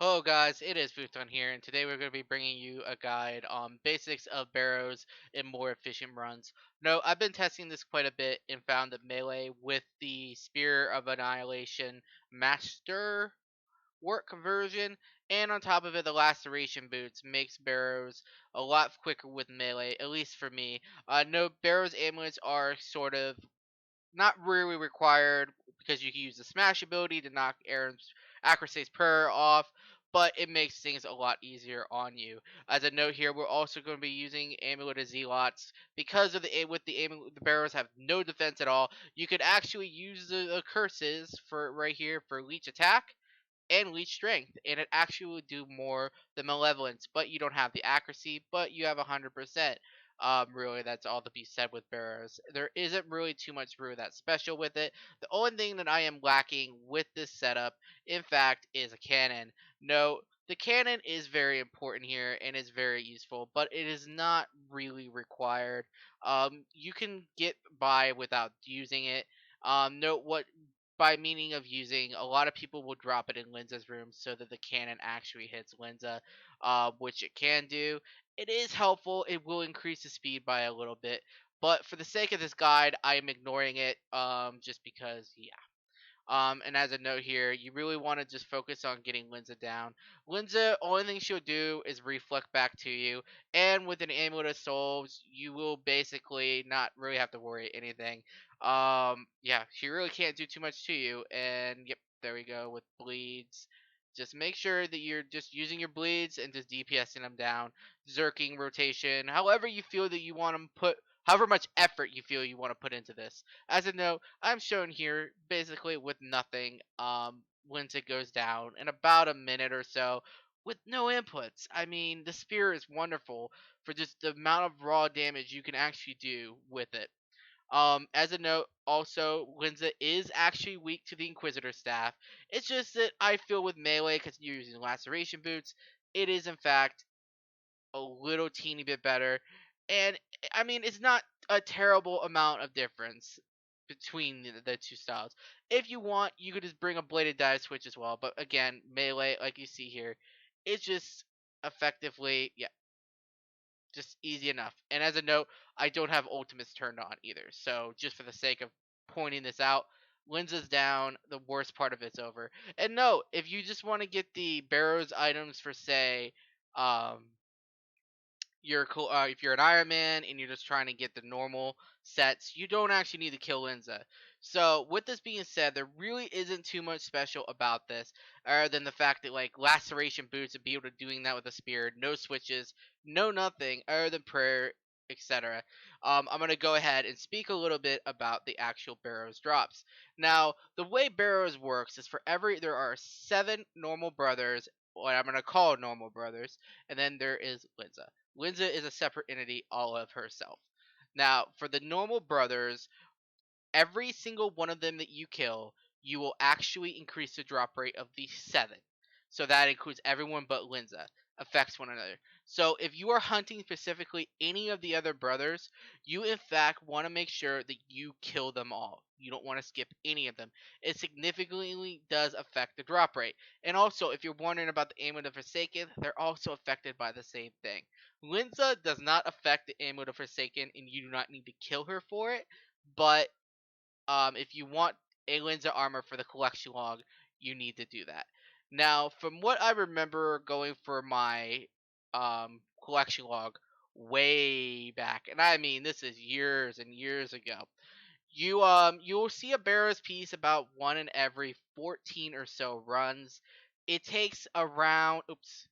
Hello guys, it is Futon here, and today we're going to be bringing you a guide on basics of Barrows in more efficient runs. No, I've been testing this quite a bit and found that melee with the Spear of Annihilation Master work conversion, and on top of it the Laceration Boots makes Barrows a lot quicker with melee, at least for me. No, Barrows amulets are sort of not really required because you can use the smash ability to knock Aaron's accuracy's prayer off, but it makes things a lot easier on you. As a note here, we're also going to be using Amulet of Zealots because of the Barrows have no defense at all. You could actually use the curses for right here for leech attack and leech strength, and it actually would do more than malevolence, but you don't have the accuracy, but you have 100%. Really, that's all to be said with Barrows. There isn't really too much really that special with it. The only thing that I am lacking with this setup, in fact, is a cannon. No, the cannon is very important here and is very useful, but it is not really required. You can get by without using it. Note what by meaning of using, a lot of people will drop it in Linza's room so that the cannon actually hits Linza, which it can do. It is helpful. It will increase the speed by a little bit, but for the sake of this guide, I am ignoring it, just because, yeah. And as a note here, you really want to just focus on getting Linza down. Linza, only thing she'll do is reflect back to you, and with an Amulet of Souls, you will basically not really have to worry anything. Yeah, she really can't do too much to you, and yep, there we go with bleeds. Just make sure that you're just using your bleeds and just DPSing them down, zerking rotation, however you feel that you want them put, however much effort you feel you want to put into this. As a note, I'm shown here basically with nothing once it goes down in about a minute or so with no inputs. I mean, the spear is wonderful for just the amount of raw damage you can actually do with it. As a note, also, Linza is actually weak to the Inquisitor staff. It's just that I feel with melee, because you're using laceration boots, it is in fact a little teeny bit better. And I mean, it's not a terrible amount of difference between the two styles. If you want, you could just bring a bladed dive switch as well. But again, melee, like you see here, it's just effectively, yeah, just easy enough. And as a note, I don't have ultimates turned on either. So just for the sake of pointing this out, Linza's down, the worst part of it's over. And no, if you just want to get the Barrows items for say, um, if you're an Iron Man and you're just trying to get the normal sets, you don't actually need to kill Linza. So with this being said, there really isn't too much special about this, other than the fact that like laceration boots and be able to doing that with a spear, no switches, no nothing other than prayer, etc. I'm gonna go ahead and speak a little bit about the actual Barrows drops. Now, the way Barrows works is for every there are 7 normal brothers, what I'm gonna call normal brothers, and then there is Linza. Linza is a separate entity all of herself. Now, for the normal brothers, every single one of them that you kill, you will actually increase the drop rate of the 7. So that includes everyone but Linza. Affects one another. So if you are hunting specifically any of the other brothers, you in fact want to make sure that you kill them all. You don't want to skip any of them. It significantly does affect the drop rate. And also, if you're wondering about the Amulet of Forsaken, they're also affected by the same thing. Linza does not affect the Amulet of Forsaken, and you do not need to kill her for it. But if you want a Linza armor for the collection log, you need to do that. Now, from what I remember going for my collection log way back, and I mean this is years and years ago, you will see a Barrows piece about one in every 14 or so runs. It takes around oops,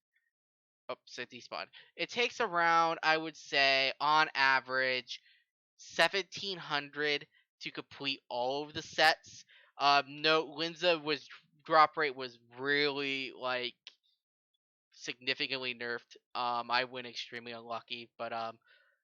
it despawned. It takes around, I would say, on average 1700 to complete all of the sets. No, Linza was drop rate was really like significantly nerfed. I went extremely unlucky, but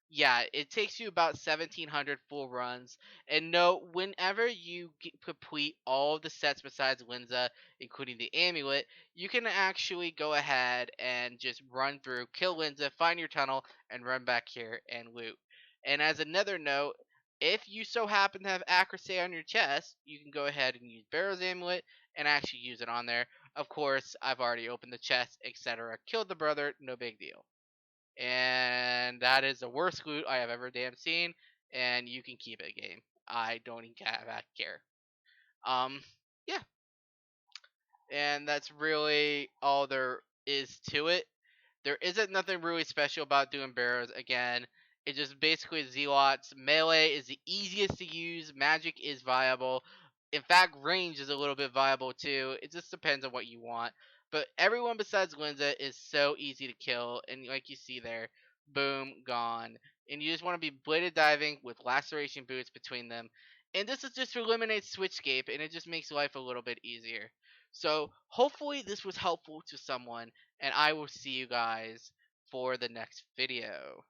yeah, it takes you about 1700 full runs. And no, whenever you complete all of the sets besides Linza, including the amulet, you can actually go ahead and just run through, kill Linza, find your tunnel, and run back here and loot. And as another note, if you so happen to have accuracy on your chest, you can go ahead and use Barrow's amulet and actually use it on there. Of course, I've already opened the chest, etc. Killed the brother, no big deal. And that is the worst loot I have ever damn seen. And you can keep it, game. I don't even care. Um, yeah, and that's really all there is to it. There isn't nothing really special about doing Barrows. Again, it's just basically Zealots. Melee is the easiest to use. Magic is viable. In fact, range is a little bit viable too. It just depends on what you want. But everyone besides Linza is so easy to kill. And like you see there, boom, gone. And you just want to be bladed diving with laceration boots between them. And this is just to eliminate Switchscape, and it just makes life a little bit easier. So hopefully this was helpful to someone, and I will see you guys for the next video.